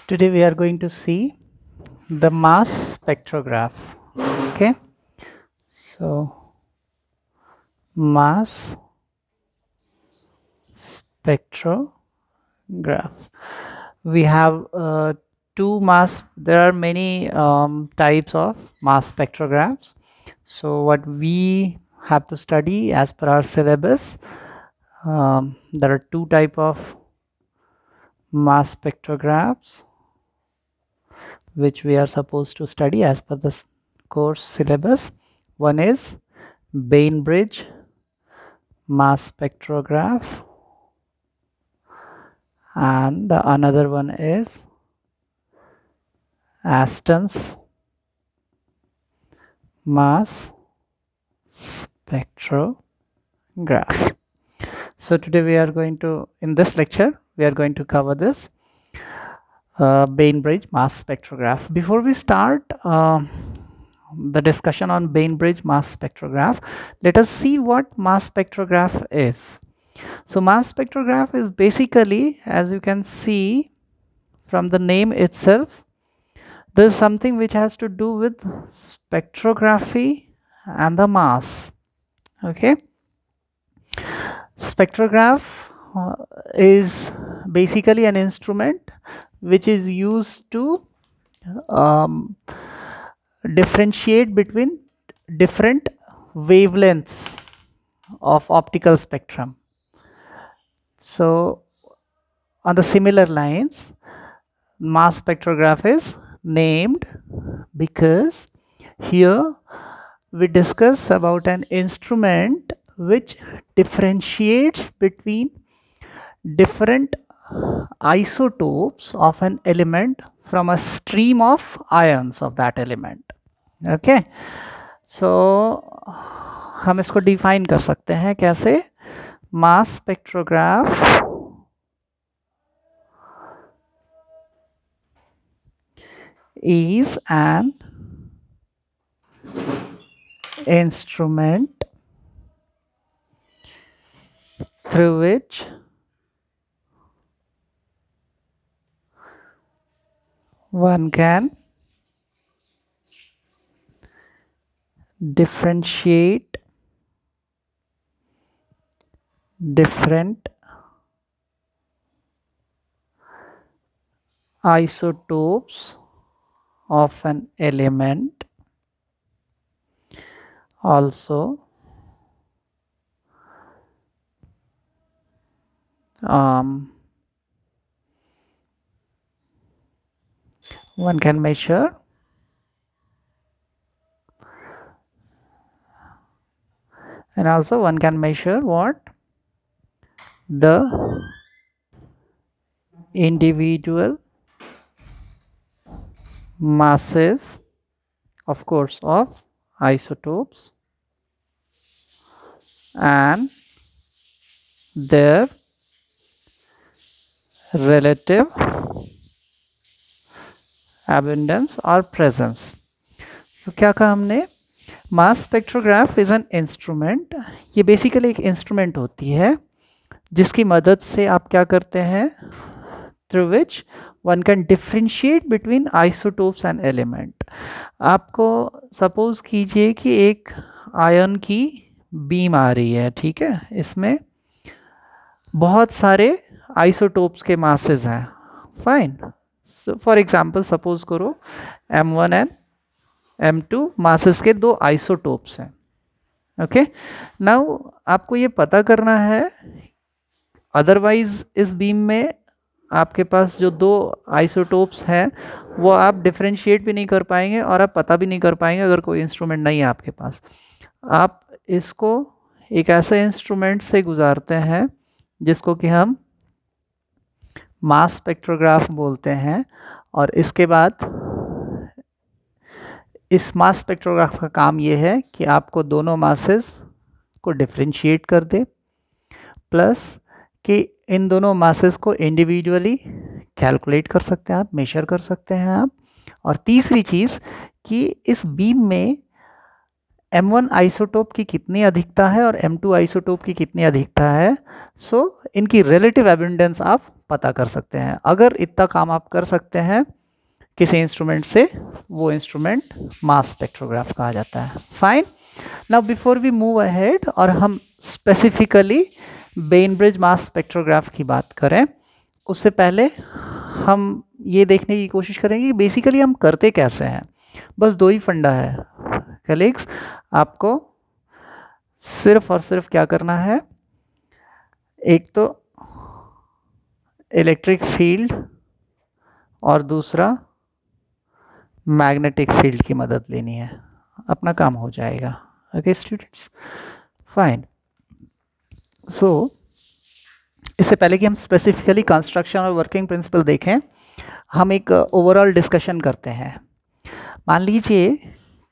Today we are going to see the mass spectrograph. Okay, so mass spectrograph. We have two mass. There are many types of mass spectrographs. So what we have to study as per our syllabus, there are two type of mass spectrographs which we are supposed to study as per the course syllabus. One is Bainbridge mass spectrograph and the another one is Aston's mass spectrograph. So today we are going to, in this lecture, we are going to cover this Bainbridge mass spectrograph. Before we start the discussion on Bainbridge mass spectrograph, let us see what mass spectrograph is. So mass spectrograph is basically, as you can see from the name itself, this is something which has to do with spectrography and the mass. Okay, spectrograph is basically an instrument which is used to differentiate between different wavelengths of optical spectrum. So on the similar lines, mass spectrograph is named because here we discuss about an instrument which differentiates between different isotopes of an element from a stream of ions of that element. Okay, so हम इसको define कर सकते हैं कैसे? मास spectrograph is an instrument through which one can differentiate different isotopes of an element, also one can measure and also one can measure what? The individual masses, of course, of isotopes and their relative abundance or presence. So क्या कहा हमने? मास spectrograph is an instrument. ये basically एक instrument होती है जिसकी मदद से आप क्या करते हैं? Through which one can differentiate between isotopes and element. आपको सपोज कीजिए कि एक आयन की बीम आ रही है, ठीक है, इसमें बहुत सारे आइसोटोप्स के मासेस हैं. फाइन. फॉर एग्जांपल सपोज करो M1 एंड M2 मासेस के दो आइसोटोप्स हैं. ओके, नाउ आपको ये पता करना है, अदरवाइज इस बीम में आपके पास जो दो आइसोटोप्स हैं वो आप डिफरेंशिएट भी नहीं कर पाएंगे और आप पता भी नहीं कर पाएंगे अगर कोई इंस्ट्रूमेंट नहीं है आपके पास. आप इसको एक ऐसे इंस्ट्रूमेंट से गुजारते हैं जिसको कि हम मास स्पेक्ट्रोग्राफ बोलते हैं, और इसके बाद इस मास स्पेक्ट्रोग्राफ का काम ये है कि आपको दोनों मासेस को डिफरेंशिएट कर दे, प्लस कि इन दोनों मासेस को इंडिविजुअली कैलकुलेट कर सकते हैं आप, मेजर कर सकते हैं आप, और तीसरी चीज़ कि इस बीम में M1 आइसोटोप की कितनी अधिकता है और M2 आइसोटोप की कितनी अधिकता है। सो इनकी रिलेटिव एबिंडेंस आप पता कर सकते हैं। अगर इतना काम आप कर सकते हैं किसी इंस्ट्रूमेंट से, वो इंस्ट्रूमेंट मास स्पेक्ट्रोग्राफ कहा जाता है। Fine. Now before we move ahead और हम स्पेसिफिकली बेनब्रिज मास स्पेक्ट्रोग्राफ की बात करें, उससे पहले हम ये देखने की कोशिश करेंगे कि बेसिकली हम करते कैसे हैं। बस दो ही फंडा है कलीग्स, आपको सिर्फ और सिर्फ क्या करना है, एक तो इलेक्ट्रिक फील्ड और दूसरा मैग्नेटिक फील्ड की मदद लेनी है, अपना काम हो जाएगा। Okay students, fine. सो इससे पहले कि हम स्पेसिफिकली कंस्ट्रक्शन और वर्किंग प्रिंसिपल देखें, हम एक ओवरऑल डिस्कशन करते हैं। मान लीजिए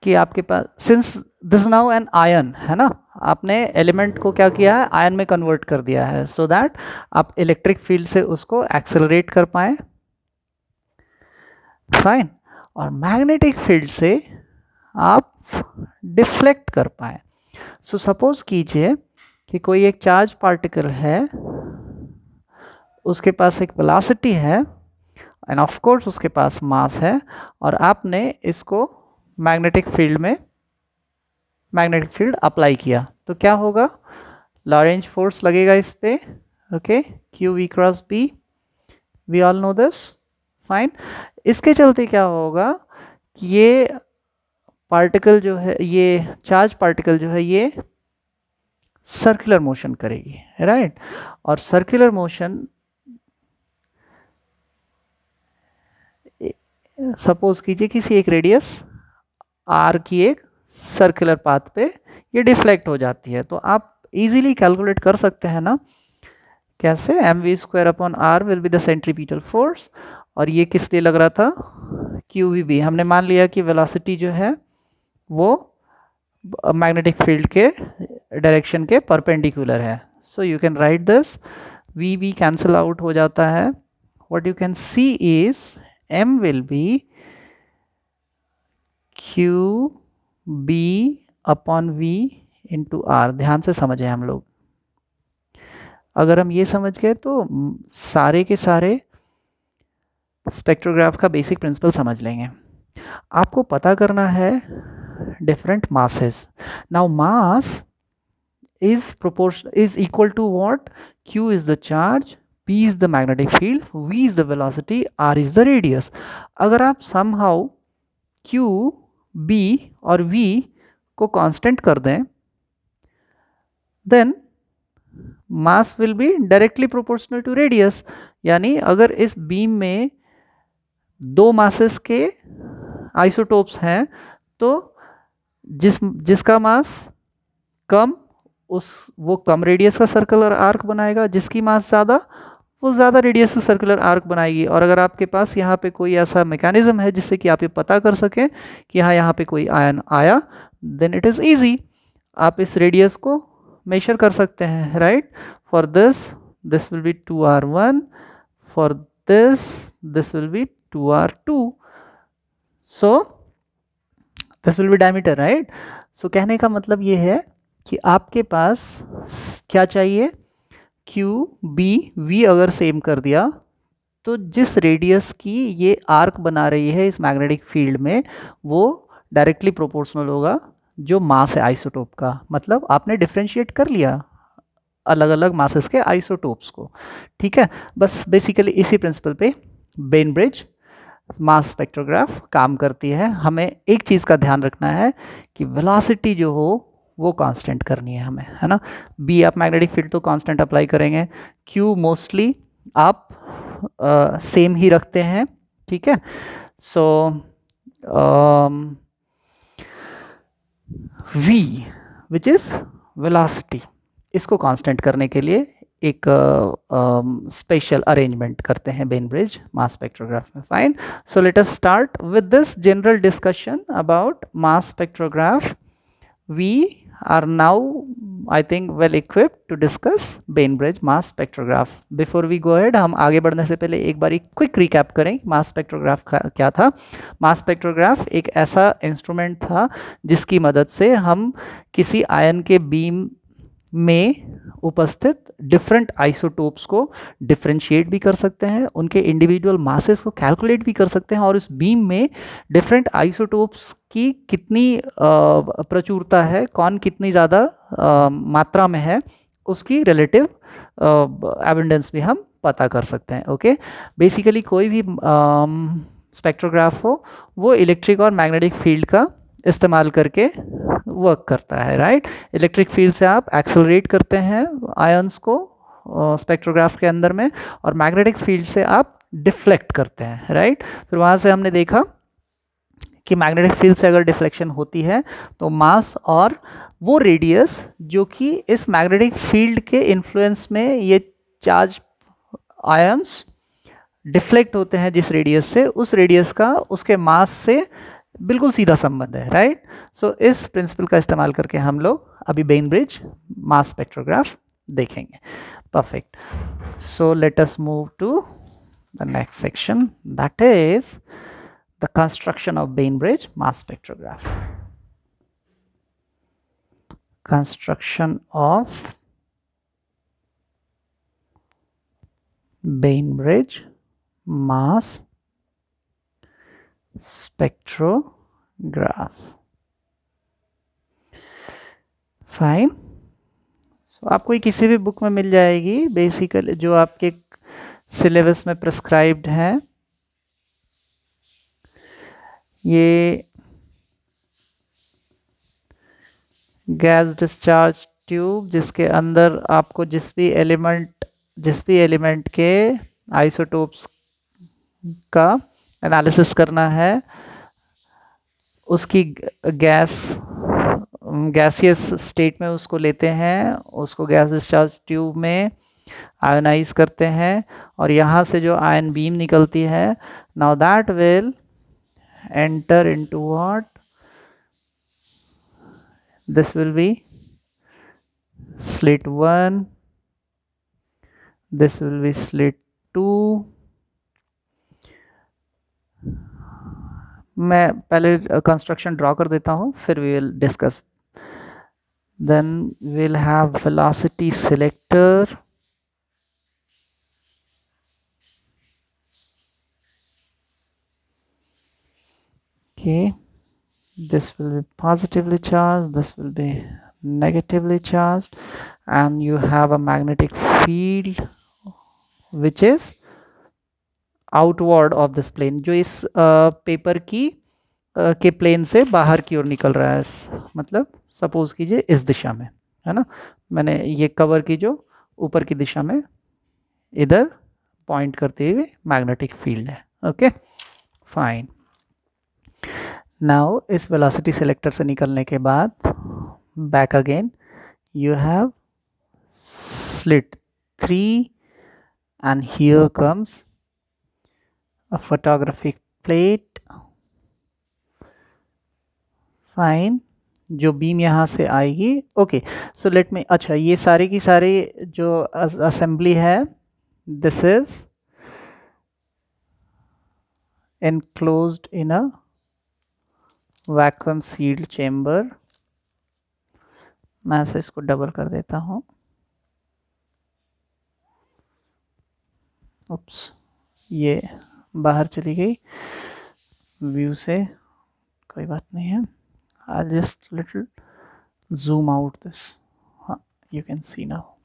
कि आपके पास, since this now an ion है ना, आपने एलिमेंट को क्या किया है, आयन में कन्वर्ट कर दिया है, सो दैट आप इलेक्ट्रिक फील्ड से उसको एक्सेलरेट कर पाए। फाइन। और मैग्नेटिक फील्ड से आप डिफ्लेक्ट कर पाए। सो सपोज कीजिए कि कोई एक चार्ज पार्टिकल है, उसके पास एक वेलोसिटी है एंड ऑफ कोर्स उसके पास मास है, और आपने इसको मैग्नेटिक फील्ड अप्लाई किया, तो क्या होगा, लॉरेंज फोर्स लगेगा इस पे। Okay, Q V cross B, we all know this. Fine. इसके चलते क्या होगा कि ये पार्टिकल जो है, ये चार्ज पार्टिकल जो है, ये सर्कुलर मोशन करेगी, राइट। और सर्कुलर मोशन, सपोज कीजिए किसी एक रेडियस आर की एक सर्कुलर पाथ पे ये डिफ्लेक्ट हो जाती है, तो आप इजीली कैलकुलेट कर सकते हैं ना, कैसे, mv²/r will be the centripetal force. और ये किस लिए लग रहा था, qvb। हमने मान लिया कि वेलोसिटी जो है वो मैग्नेटिक फील्ड के डायरेक्शन के परपेंडिकुलर है। So you can write this, we cancel out हो जाता है। What you can see is m will be qb/v into r। ध्यान से समझे हम लोग, अगर हम ये समझ गए तो सारे के सारे स्पेक्ट्रोग्राफ का बेसिक प्रिंसिपल समझ लेंगे। आपको पता करना है different masses. Now mass is equal to what, q is the charge, p is the magnetic field, v is the velocity, r is the radius। अगर आप somehow q, b और v को कांस्टेंट कर दें, then mass will be directly proportional to radius। यानी अगर इस beam में दो मासेस के आइसोटोप्स हैं, तो जिसका मास कम, वो कम रेडियस का सर्कुलर आर्क बनाएगा, जिसकी मास ज़्यादा वो ज़्यादा रेडियस का सर्कुलर आर्क बनाएगी। और अगर आपके पास यहाँ पे कोई ऐसा मैकेनिज्म है जिससे कि आप ये पता कर सकें कि हाँ यहाँ पे कोई आयन आया, देन इट इज़ ईजी, आप इस रेडियस को मेजर कर सकते हैं, right. For this will be 2r1, for this will be 2r2, so this will be diameter, right. So कहने का मतलब ये है कि आपके पास क्या चाहिए, क्यू बी वी अगर सेम कर दिया, तो जिस रेडियस की ये आर्क बना रही है इस मैग्नेटिक फील्ड में, वो डायरेक्टली प्रोपोर्शनल होगा जो मास है आइसोटोप का। मतलब आपने डिफ्रेंशिएट कर लिया अलग अलग मासेस के आइसोटोप्स को, ठीक है। बस बेसिकली इसी प्रिंसिपल पे बेनब्रिज मास स्पेक्ट्रोग्राफ काम करती है। हमें एक चीज़ का ध्यान रखना है कि वेलोसिटी जो हो वो कांस्टेंट करनी है हमें, है ना। बी आप मैग्नेटिक फील्ड तो कांस्टेंट अप्लाई करेंगे, क्यू मोस्टली आप सेम ही रखते हैं, ठीक है। So V which is velocity, इसको कांस्टेंट करने के लिए एक स्पेशल अरेंजमेंट करते हैं बेनब्रिज मास स्पेक्ट्रोग्राफ में। Fine. So let us start with this general discussion about mass spectrograph. We are now, I think, well equipped to discuss Bainbridge mass spectrograph. Before we go ahead, हम आगे बढ़ने से पहले एक बार quick recap करें मास spectrograph क्या था। मास spectrograph एक ऐसा इंस्ट्रूमेंट था जिसकी मदद से हम किसी आयन के बीम में उपस्थित डिफरेंट आइसोटोप्स को डिफरेंशिएट भी कर सकते हैं, उनके इंडिविजुअल मासेस को कैलकुलेट भी कर सकते हैं, और इस बीम में डिफरेंट आइसोटोप्स की कितनी प्रचुरता है, कौन कितनी ज़्यादा मात्रा में है, उसकी रिलेटिव एबंडेंस भी हम पता कर सकते हैं। ओके, बेसिकली कोई भी स्पेक्ट्रोग्राफ हो वो इलेक्ट्रिक और मैग्नेटिक फील्ड का इस्तेमाल करके वर्क करता है, राइट। इलेक्ट्रिक फील्ड से आप एक्सेलरेट करते हैं आयंस को स्पेक्ट्रोग्राफ के अंदर में, और मैग्नेटिक फील्ड से आप डिफ्लेक्ट करते हैं, राइट। फिर वहाँ से हमने देखा कि मैग्नेटिक फील्ड से अगर डिफ्लेक्शन होती है तो मास और वो रेडियस जो कि इस मैग्नेटिक फील्ड के इन्फ्लुएंस में ये चार्ज आयंस डिफ्लेक्ट होते हैं जिस रेडियस से, उस रेडियस का उसके मास से बिल्कुल सीधा संबंध है, राइट। सो इस प्रिंसिपल का इस्तेमाल करके हम लोग अभी बेनब्रिज मास स्पेक्ट्रोग्राफ देखेंगे। Perfect. So let us move to the next section, that is the construction of Bainbridge mass spectrograph. Construction of Bainbridge mass spectrograph. Fine. So आपको ये किसी भी बुक में मिल जाएगी, बेसिकली जो आपके सिलेबस में प्रिस्क्राइब्ड है। ये गैस डिस्चार्ज ट्यूब जिसके अंदर आपको जिस भी एलिमेंट के आइसोटोप्स का एनालिसिस करना है, उसकी गैसियस स्टेट में उसको लेते हैं, उसको गैस डिस्चार्ज ट्यूब में आयोनाइज करते हैं, और यहाँ से जो आयन बीम निकलती है, now that will enter into what, this will be slit 1, this will be slit 2। मैं पहले कंस्ट्रक्शन ड्रॉ कर देता हूँ, फिर we will discuss. Then we'll have velocity selector, okay, this will be positively charged, this will be negatively charged, and you have a magnetic field which is outward of this plane, जो इस paper की के plane से बाहर की ओर निकल रहा है। मतलब सपोज कीजिए इस दिशा में, है ना, मैंने ये कवर की जो ऊपर की दिशा में इधर पॉइंट करते हुए मैग्नेटिक फील्ड है। Okay fine. नाउ इस वेलोसिटी सिलेक्टर से निकलने के बाद back again you have slit 3 and here comes a photographic plate, fine, जो बीम यहाँ से आएगी। ओके सो लेट मी, अच्छा ये सारे की सारे जो असेंबली है, this is enclosed in a vacuum sealed chamber। मैं से इसको डबल कर देता हूँ, उप्स ये बाहर चली गई व्यू से, कोई बात नहीं है। I'll just little zoom out this, you can see now।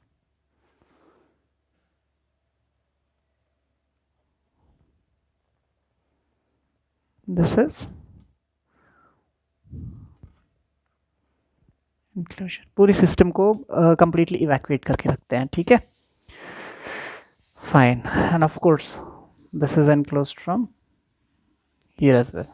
This is inclusion। पूरी सिस्टम को कंप्लीटली इवैक्यूएट करके रखते हैं, ठीक है fine. And of course this is enclosed from here as well।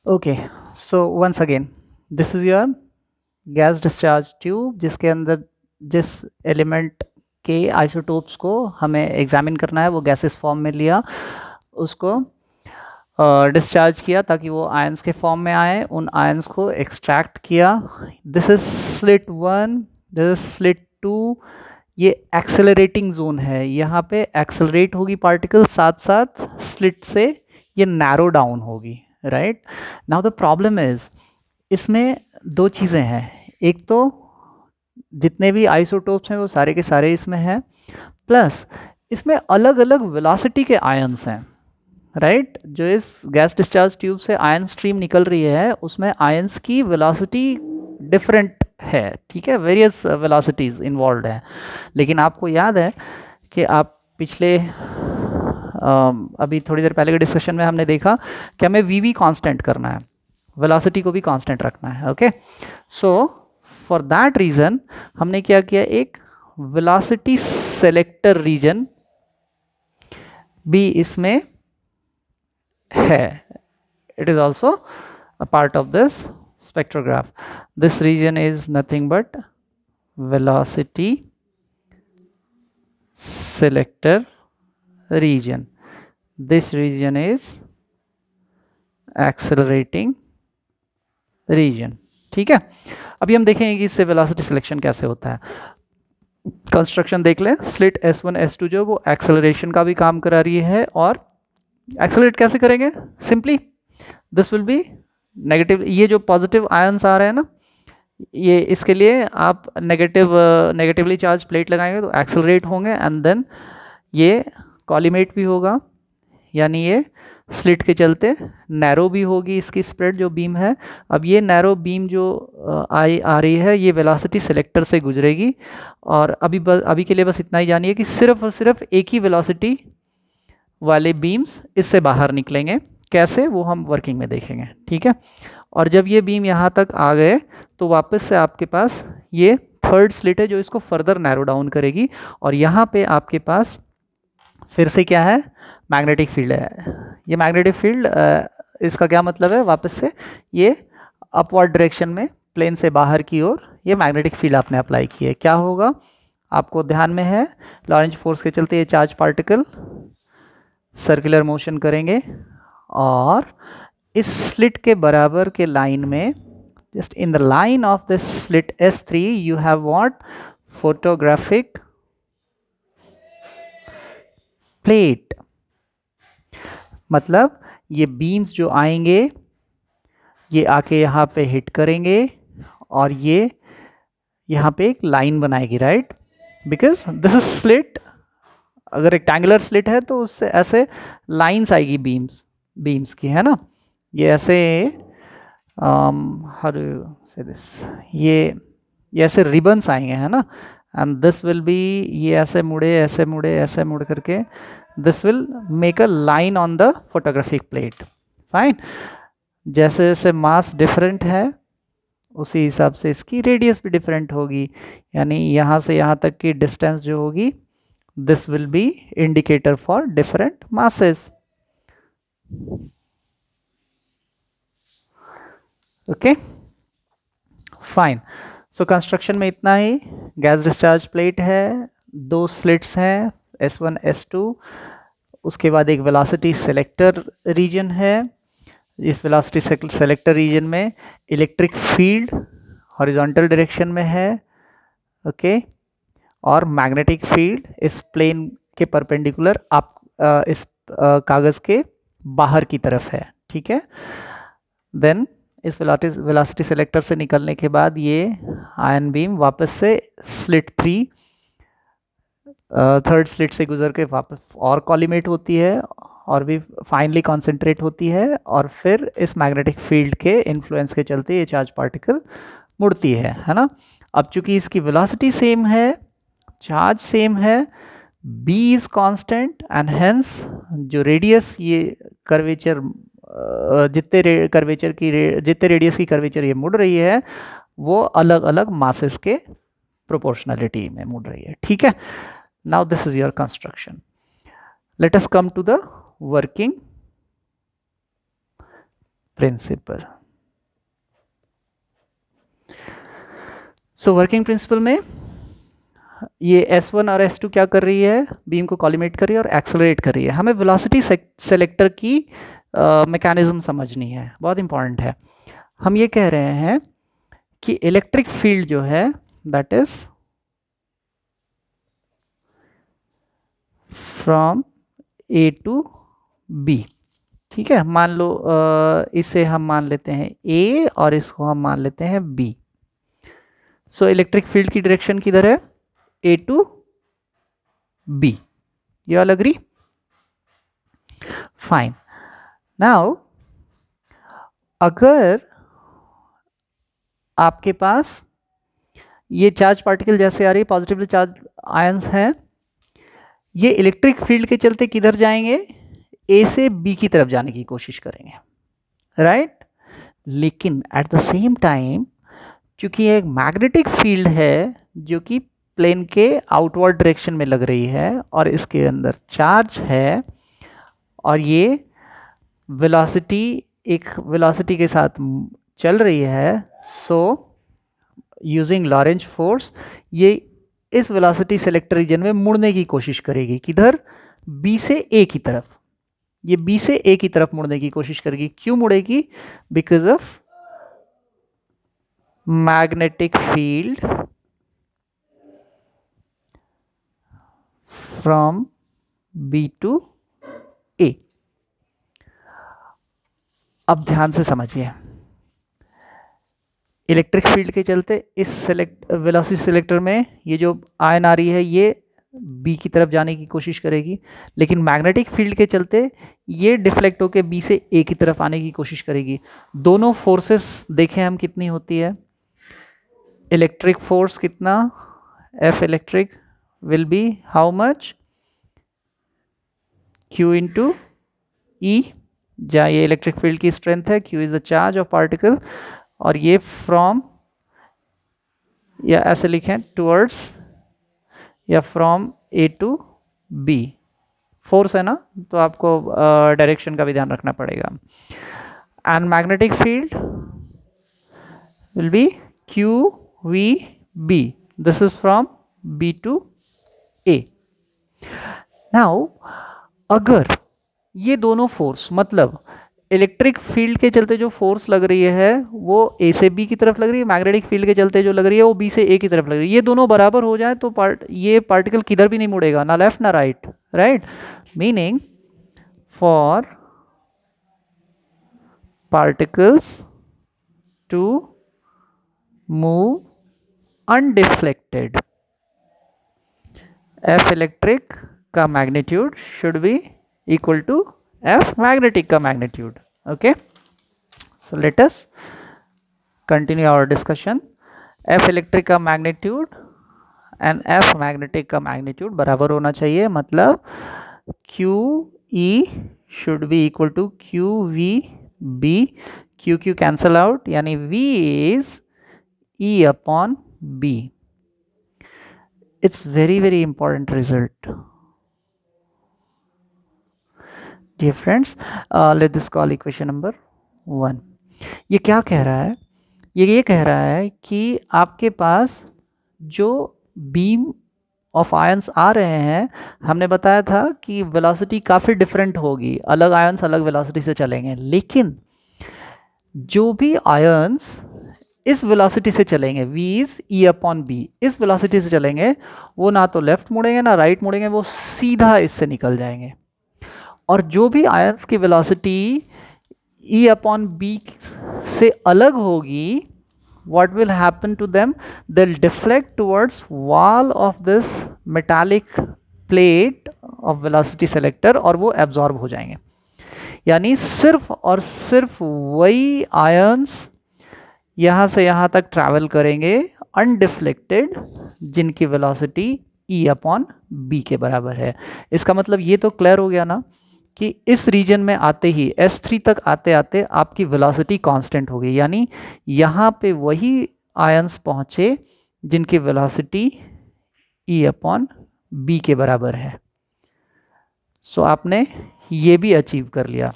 Okay so once again, this is your gas discharge tube, जिसके अंदर जिस एलिमेंट के आइसोटोप्स को हमें एग्जामिन करना है वो गैसेस फॉर्म में लिया, उसको डिस्चार्ज किया ताकि वो आयंस के फॉर्म में आए, उन आयंस को एक्सट्रैक्ट किया। This is slit 1, this is slit 2। ये एक्सेलरेटिंग जोन है, यहाँ पे एक्सेलरेट होगी पार्टिकल, साथ साथ स्लिट से ये नैरो डाउन होगी, right. Now the problem is, इसमें दो चीज़ें हैं, एक तो जितने भी आइसोटोप्स हैं वो सारे के सारे इसमें हैं, प्लस इसमें अलग अलग वेलोसिटी के आयंस हैं, राइट। जो इस गैस डिस्चार्ज ट्यूब से आयन स्ट्रीम निकल रही है उसमें आयंस की वेलोसिटी डिफरेंट है, ठीक है, वेरियस वेलोसिटीज इन्वॉल्व है। लेकिन आपको याद है कि आप पिछले अभी थोड़ी देर पहले के डिस्कशन में हमने देखा कि हमें वी वी कांस्टेंट करना है, वेलोसिटी को भी कांस्टेंट रखना है, okay. So for that reason हमने क्या किया, एक वेलोसिटी सेलेक्टर रीजन भी इसमें है, it is also a part of this spectrograph. This region is nothing but velocity selector region. This region is accelerating region, ठीक है। अभी हम देखेंगे कि इससे वेलोसिटी सिलेक्शन कैसे होता है। कंस्ट्रक्शन देख लें, स्लिट S1 S2 जो वो एक्सेलरेशन का भी काम करा रही है, और एक्सेलरेट कैसे करेंगे, simply this will B negative, ये जो पॉजिटिव आयंस आ रहे हैं ना, ये इसके लिए आप नेगेटिवली चार्ज प्लेट लगाएंगे तो एक्सेलरेट होंगे, एंड देन ये कॉलीमेट भी होगा, यानी ये स्लिट के चलते नैरो भी होगी इसकी स्प्रेड जो बीम है। अब ये नैरो बीम जो आ रही है ये वेलोसिटी सिलेक्टर से गुजरेगी, और अभी के लिए बस इतना ही जानिए कि सिर्फ और सिर्फ एक ही वेलोसिटी वाले बीम्स इससे बाहर निकलेंगे, कैसे वो हम वर्किंग में देखेंगे, ठीक है। और जब ये बीम यहाँ तक आ गए तो वापस से आपके पास ये थर्ड स्लिट है जो इसको फर्दर नैरो डाउन करेगी, और यहाँ पे आपके पास फिर से क्या है, मैग्नेटिक फील्ड है। ये मैग्नेटिक फील्ड इसका क्या मतलब है, वापस से ये अपवर्ड डायरेक्शन में प्लेन से बाहर की ओर ये मैग्नेटिक फील्ड आपने अप्लाई की है। क्या होगा आपको ध्यान में है, लॉरेंज फोर्स के चलते ये चार्ज पार्टिकल सर्कुलर मोशन करेंगे, और इस स्लिट के बराबर के लाइन में, just in the line of this slit S3 you have what, photographic plate. मतलब ये बीम्स जो आएंगे ये आके यहाँ पे हिट करेंगे, और ये यहाँ पे एक लाइन बनाएगी, right, because this is slit. अगर रेक्टेंगुलर स्लिट है तो उससे ऐसे लाइंस आएगी बीम्स की, है ना, ये ऐसे हाउ डू यू से दिस, ये ऐसे रिबन्स आएंगे, है ना, एंड दिस विल बी, ये ऐसे मुड़े ऐसे मुड़े ऐसे मुड़ करके this will make a line on the photographic plate, fine. जैसे जैसे मास डिफरेंट है उसी हिसाब से इसकी रेडियस भी डिफरेंट होगी, यानी यहाँ से यहाँ तक की डिस्टेंस जो होगी this will be indicator for different masses, okay fine। so construction में इतना ही, गैस डिस्चार्ज प्लेट है, दो स्लिट्स हैं S1 S2, उसके बाद एक वेलोसिटी सेलेक्टर रीजन है, इस वेलोसिटी सेलेक्टर रीजन में इलेक्ट्रिक फील्ड हॉरिजॉन्टल डायरेक्शन में है, ओके, और मैग्नेटिक फील्ड इस प्लेन के परपेंडिकुलर आप इस कागज के बाहर की तरफ है, ठीक है। देन इस वेलोसिटी सेलेक्टर से निकलने के बाद ये आयन बीम वापस से स्लिट 3 थर्ड स्लिट से गुजर के वापस और कॉलीमेट होती है, और भी फाइनली कॉन्सेंट्रेट होती है, और फिर इस मैग्नेटिक फील्ड के इन्फ्लुएंस के चलते ये चार्ज पार्टिकल मुड़ती है ना। अब चूंकि इसकी वेलोसिटी सेम है, चार्ज सेम है, b is constant, and hence जो रेडियस ये कर्वेचर जितने रेडियस की कर्वेचर ये मुड़ रही है वो अलग अलग मासेस के प्रोपोर्शनलिटी में मुड़ रही है, ठीक है। Now this is your construction, let us come to the working principle. So working principle में ये S1 और S2 क्या कर रही है, बीम को कॉलिमेट कर रही है और एक्सेलरेट कर रही है। हमें वेलोसिटी सेलेक्टर की मैकेनिज्म समझनी है, बहुत इंपॉर्टेंट है। हम ये कह रहे हैं कि इलेक्ट्रिक फील्ड जो है that is from A to B, ठीक है। मान लो इसे हम मान लेते हैं ए और इसको हम मान लेते हैं बी। सो इलेक्ट्रिक फील्ड की डायरेक्शन किधर है, A to B. You all agree? Fine. Now अगर आपके पास ये चार्ज पार्टिकल जैसे आ रही है, पॉजिटिवली चार्ज आयंस हैं, ये इलेक्ट्रिक फील्ड के चलते किधर जाएंगे, ए से बी की तरफ जाने की कोशिश करेंगे, राइट? लेकिन एट द सेम टाइम क्योंकि ये एक मैग्नेटिक फील्ड है जो कि प्लेन के आउटवर्ड डायरेक्शन में लग रही है और इसके अंदर चार्ज है और ये वेलोसिटी एक वेलोसिटी के साथ चल रही है, सो यूजिंग लॉरेंज फोर्स ये इस वेलोसिटी सेलेक्टर रीजन में मुड़ने की कोशिश करेगी। किधर? बी से ए की तरफ। ये बी से ए की तरफ मुड़ने की कोशिश करेगी। क्यों मुड़ेगी? Because of magnetic field from B to A. अब ध्यान से समझिए, इलेक्ट्रिक फील्ड के चलते इस वेलोसिटी सेलेक्टर में ये जो आयन आ रही है ये बी की तरफ जाने की कोशिश करेगी, लेकिन मैग्नेटिक फील्ड के चलते ये डिफ्लेक्ट होकर बी से ए की तरफ आने की कोशिश करेगी। दोनों फोर्सेस देखें हम कितनी होती है। इलेक्ट्रिक फोर्स कितना, F electric will be how much, Q into E, जहाँ ये इलेक्ट्रिक फील्ड की स्ट्रेंथ है, Q is the charge of particle, और ये फ्रॉम या ऐसे लिखें टुवर्ड्स या from A to B, force है ना, तो आपको डायरेक्शन का भी ध्यान रखना पड़ेगा। And magnetic field will be q v B, this is from B to A. Now अगर ये दोनों फोर्स मतलब इलेक्ट्रिक फील्ड के चलते जो फोर्स लग रही है वो ए से बी की तरफ लग रही है, मैग्नेटिक फील्ड के चलते जो लग रही है वो बी से ए की तरफ लग रही है, ये दोनों बराबर हो जाए तो ये पार्टिकल किधर भी नहीं मुड़ेगा, ना लेफ्ट ना right, right? Meaning for particles to move undeflected, F electric का magnitude should be equal to F magnetic का magnitude. Okay, so let us continue our discussion. F electric का magnitude and F magnetic का magnitude बराबर होना चाहिए, मतलब Q E should be equal to Q V B, Q Q cancel out, यानी V is E upon B. It's very important result. Dear friends, let this call equation number 1. ये क्या कह रहा है? ये कह रहा है कि आपके पास जो बीम ऑफ आयंस आ रहे हैं, हमने बताया था कि वेलोसिटी काफ़ी डिफरेंट होगी, अलग आयंस अलग वेलोसिटी से चलेंगे, लेकिन जो भी आयंस इस वेलोसिटी से चलेंगे, v is e upon b, इस वेलोसिटी से चलेंगे, वो ना तो लेफ्ट मुड़ेंगे ना राइट मुड़ेंगे, वो सीधा इससे निकल जाएंगे। और जो भी आयंस की वेलोसिटी E अपॉन बी से अलग होगी, what will happen to them? They'll deflect towards wall of this metallic plate of velocity selector और वो एब्जॉर्ब हो जाएंगे। यानी सिर्फ और सिर्फ वही आयंस यहाँ से यहाँ तक ट्रैवल करेंगे अनडिफ्लेक्टेड, जिनकी वेलोसिटी E अपॉन बी के बराबर है। इसका मतलब ये तो क्लियर हो गया ना कि इस रीजन में आते ही S3 तक आते आते आपकी वेलोसिटी कांस्टेंट हो गई, यानी यहाँ पे वही आयंस पहुँचे जिनकी वेलोसिटी E अपॉन बी के बराबर है। सो आपने ये भी अचीव कर लिया।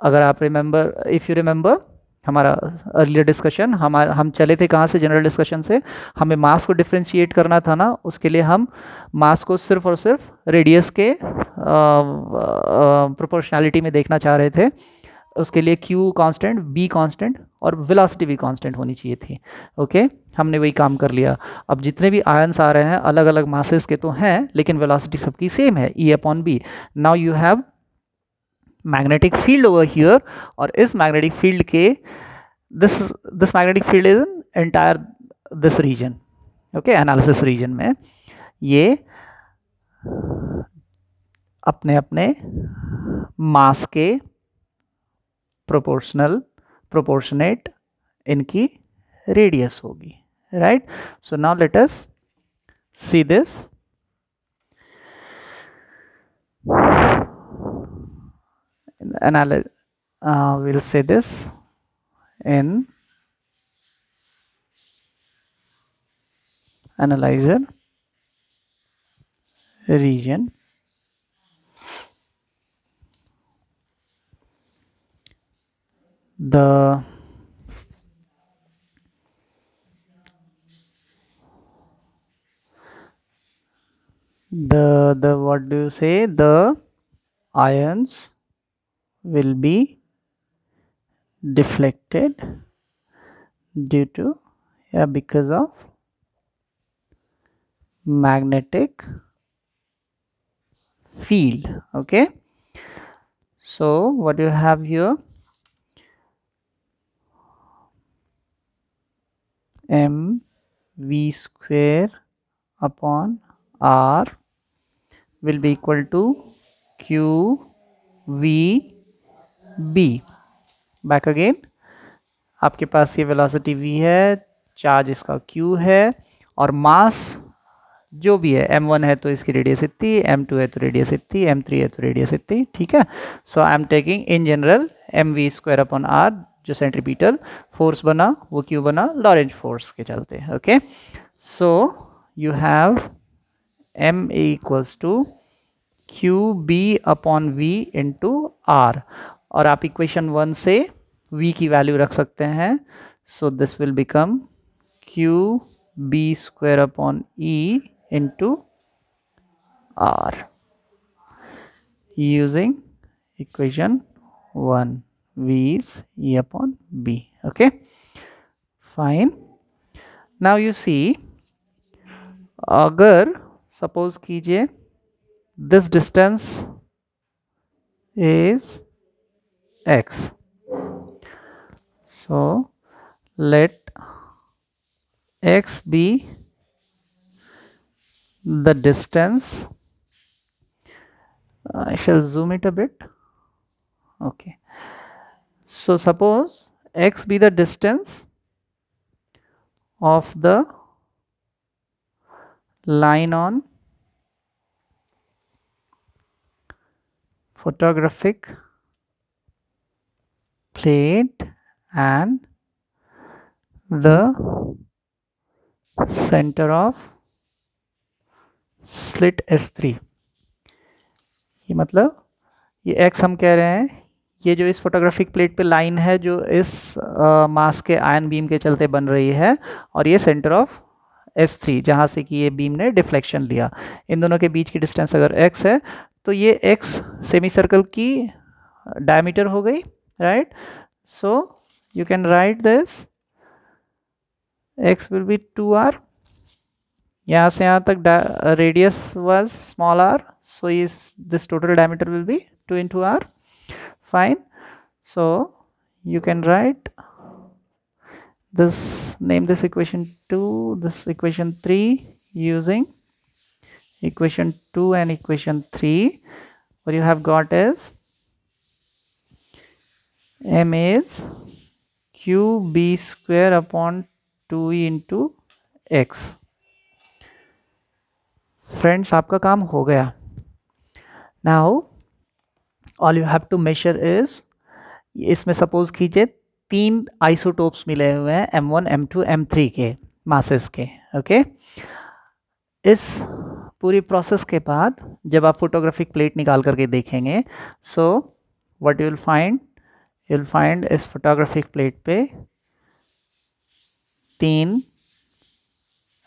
अगर आप इफ़ यू रिमेंबर हमारा अर्लियर डिस्कशन, हम चले थे कहाँ से, जनरल डिस्कशन से। हमें मास को डिफ्रेंशिएट करना था ना, उसके लिए हम मास को सिर्फ और सिर्फ रेडियस के प्रोपोर्शनैलिटी में देखना चाह रहे थे। उसके लिए q कांस्टेंट, b कांस्टेंट और वेलोसिटी भी कांस्टेंट होनी चाहिए थी। ओके, हमने वही काम कर लिया। अब जितने भी आयंस आ रहे हैं अलग अलग मासेस के तो हैं, लेकिन वेलोसिटी सबकी सेम है, E/b। Now you have magnetic field over here, और इस मैग्नेटिक फील्ड के this magnetic field is in entire this region. Okay, analysis region में ये अपने अपने मास के प्रोपोर्शनेट इनकी रेडियस होगी, right. So now let us see this. We'll say this in analyzer region. The what do you say, the ions will be deflected due to because of magnetic field. Okay, so what you have here, mv square upon r will be equal to qvb। Back again, आपके पास ये velocity v है, charge इसका q है, और मास जो भी है, m1 है तो इसकी रेडियस इतनी, m2 है तो रेडियस इतनी, m3 है तो रेडियस इतनी, ठीक है। So I am taking in general mv square upon r, जो सेंट्रीपिटल फोर्स बना वो क्यों बना, लॉरेंज फोर्स के चलते। Okay, so you have m equals to Q B upon V into R, और आप इक्वेशन 1 से v की वैल्यू रख सकते हैं। So this will become q B square upon e into r using equation 1, v is e upon b। okay, fine। now you see, अगर suppose कीजिए this distance is x, so let x be the distance, I shall zoom it a bit। okay, so suppose x be the distance of the line on photographic plate and the center of slit S3। ये मतलब ये x हम कह रहे हैं, ये जो इस फोटोग्राफिक प्लेट पे लाइन है जो इस मास के आयन बीम के चलते बन रही है, और ये सेंटर ऑफ S3 जहाँ से कि ये बीम ने डिफ्लेक्शन लिया, इन दोनों के बीच की डिस्टेंस अगर x है तो ये x सेमी सर्कल की डायमीटर हो गई, right. So you can write this, x will be 2r, यहाँ से यहाँ तक radius was small r, so this total diameter will be 2 into r। fine, so you can write this, name this equation 2, this equation 3, using equation 2 and equation 3, what you have got is m is qb square upon 2e into x। Friends, आपका काम हो गया। Now all you have to measure is, इसमें suppose कीजिए 3 isotopes मिले हुए हैं, m1 m2 m3 के मासेस के। ओके, इस पूरी प्रोसेस के बाद जब आप फोटोग्राफिक प्लेट निकाल करके देखेंगे, so what you will find you'll find इस photographic plate पे 3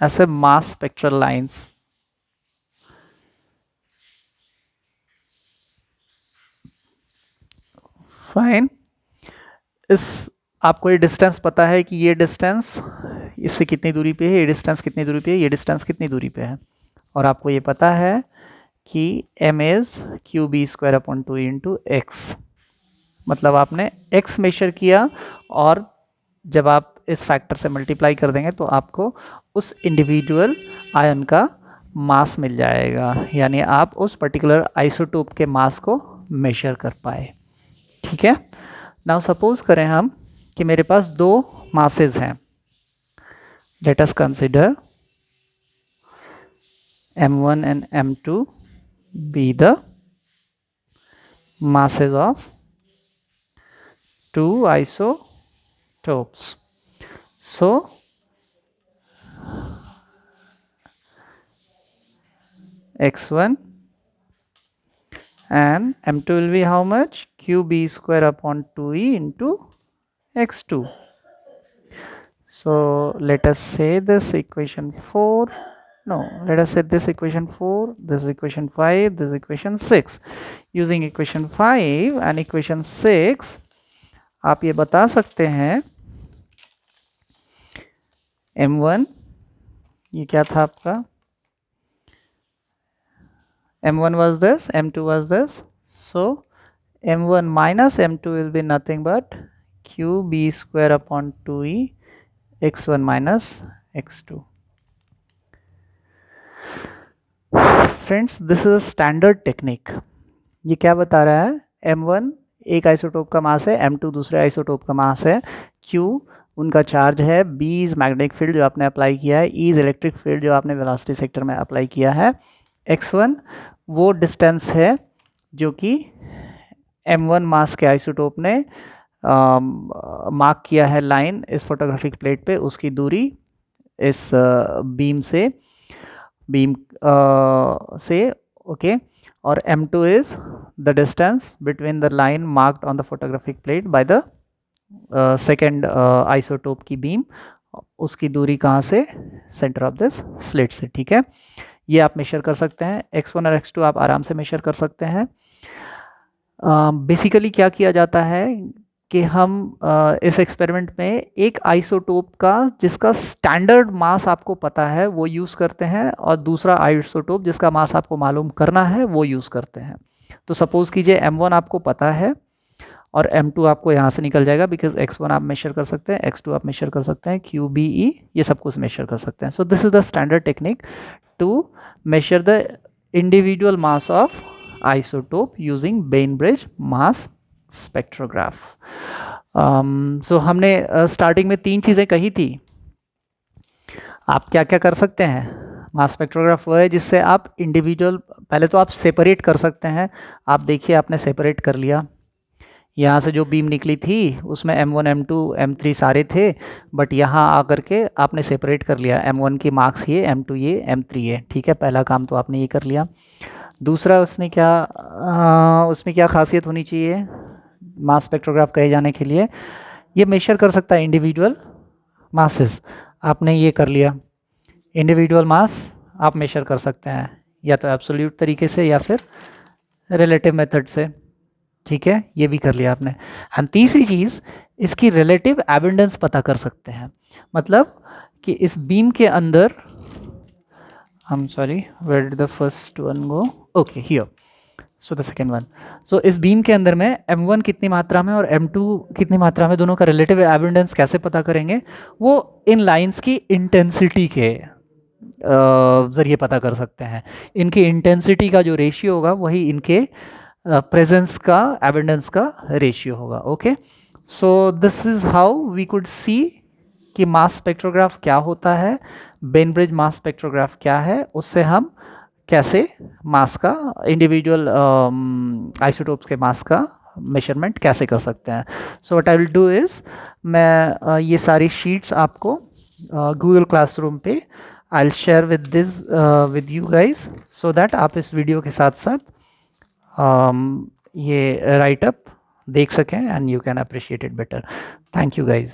ऐसे mass spectral lines। फाइन। इस आपको ये डिस्टेंस पता है कि ये डिस्टेंस इससे कितनी दूरी पे है, ये डिस्टेंस कितनी दूरी पे है, ये डिस्टेंस कितनी दूरी पे है, और आपको ये पता है कि m is q B square upon 2 into x. मतलब आपने x मेजर किया और जब आप इस फैक्टर से मल्टीप्लाई कर देंगे तो आपको उस इंडिविजुअल आयन का मास मिल जाएगा, यानी आप उस पर्टिकुलर आइसोटोप के मास को मेजर कर पाए। ठीक है। नाउ सपोज करें हम कि मेरे पास दो मासेस हैं। Let us consider m1 and m2 be the masses of two isotopes. So x1 and m2 will be how much? qb square upon 2e into x2. So let us say this equation 4. No, let us say this equation 4, this equation 5, this equation 6. Using equation 5 and equation 6 आप ये बता सकते हैं m1 ये क्या था आपका, m1 was this, m2 was this, so m1 minus m2 will be nothing but qb square upon 2e x1 minus x2. Friends this is a standard technique. ये क्या बता रहा है, m1 एक आइसोटोप का मास है, m2 दूसरे आइसोटोप का मास है, q उनका चार्ज है, b इज मैग्नेटिक फील्ड जो आपने अप्लाई किया है, e इज इलेक्ट्रिक फील्ड जो आपने वेलोसिटी सेक्टर में अप्लाई किया है, x1 वो डिस्टेंस है जो कि m1 मास के आइसोटोप ने मार्क किया है लाइन इस फोटोग्राफिक प्लेट पे, उसकी दूरी इस बीम से ओके, और m2 is the distance between the line marked on the photographic plate by the second isotope की बीम, उसकी दूरी कहाँ से, सेंटर ऑफ दिस स्लिट से। ठीक है, ये आप मेजर कर सकते हैं, x1 और x2 आप आराम से मेजर कर सकते हैं। बेसिकली क्या किया जाता है कि हम इस एक्सपेरिमेंट में एक आइसोटोप का जिसका स्टैंडर्ड मास आपको पता है वो यूज़ करते हैं, और दूसरा आइसोटोप जिसका मास आपको मालूम करना है वो यूज़ करते हैं। तो सपोज़ कीजिए m1 आपको पता है और m2 आपको यहाँ से निकल जाएगा, बिकॉज x1 आप मेजर कर सकते हैं, x2 आप मेजर कर सकते हैं, QBE ये सब कुछ मेजर कर सकते हैं। So this is the standard technique to measure the individual mass of isotope using Bainbridge mass spectrograph. So हमने स्टार्टिंग में 3 चीज़ें कही थी। आप क्या क्या कर सकते हैं, मास स्पेक्ट्रोग्राफ वो है जिससे आप इंडिविजुअल, पहले तो आप सेपरेट कर सकते हैं। आप देखिए आपने सेपरेट कर लिया, यहाँ से जो बीम निकली थी उसमें m1 m2 m3 सारे थे, बट यहाँ आकर के आपने सेपरेट कर लिया, m1 की मार्क्स ये, m2 ये, m3 ये। ठीक है, पहला काम तो आपने ये कर लिया। दूसरा उसमें क्या खासियत होनी चाहिए मास स्पेक्ट्रोग्राफ कहे जाने के लिए, ये मेजर कर सकता है इंडिविजुअल मासेस। आपने ये कर लिया, इंडिविजुअल मास आप मेजर कर सकते हैं या तो एब्सोल्यूट तरीके से या फिर रिलेटिव मेथड से। ठीक है, ये भी कर लिया आपने। एंड तीसरी चीज़, इसकी रिलेटिव एबंडेंस पता कर सकते हैं, मतलब कि इस बीम के अंदर, I am sorry where did the first one go, okay here, so the second one. So इस बीम के अंदर में m1 कितनी मात्रा में और m2 कितनी मात्रा में, दोनों का रिलेटिव एबंडेंस कैसे पता करेंगे, वो इन लाइंस की इंटेंसिटी के ज़रिए पता कर सकते हैं। इनकी इंटेंसिटी का जो रेशियो होगा वही इनके प्रेजेंस का, एबंडेंस का रेशियो होगा। Okay, so this is how we could see कि मास स्पेक्ट्रोग्राफ क्या होता है, बेन-ब्रिज मास स्पेक्ट्रोग्राफ क्या है, उससे हम कैसे मास का, इंडिविजुअल आइसोटोप्स के मास का मेजरमेंट कैसे कर सकते हैं। So what I will do is, मैं ये सारी शीट्स आपको गूगल क्लासरूम पे I will share with you guys, so that आप इस वीडियो के साथ साथ ये राइट अप देख सकें and you can appreciate it better. Thank you guys.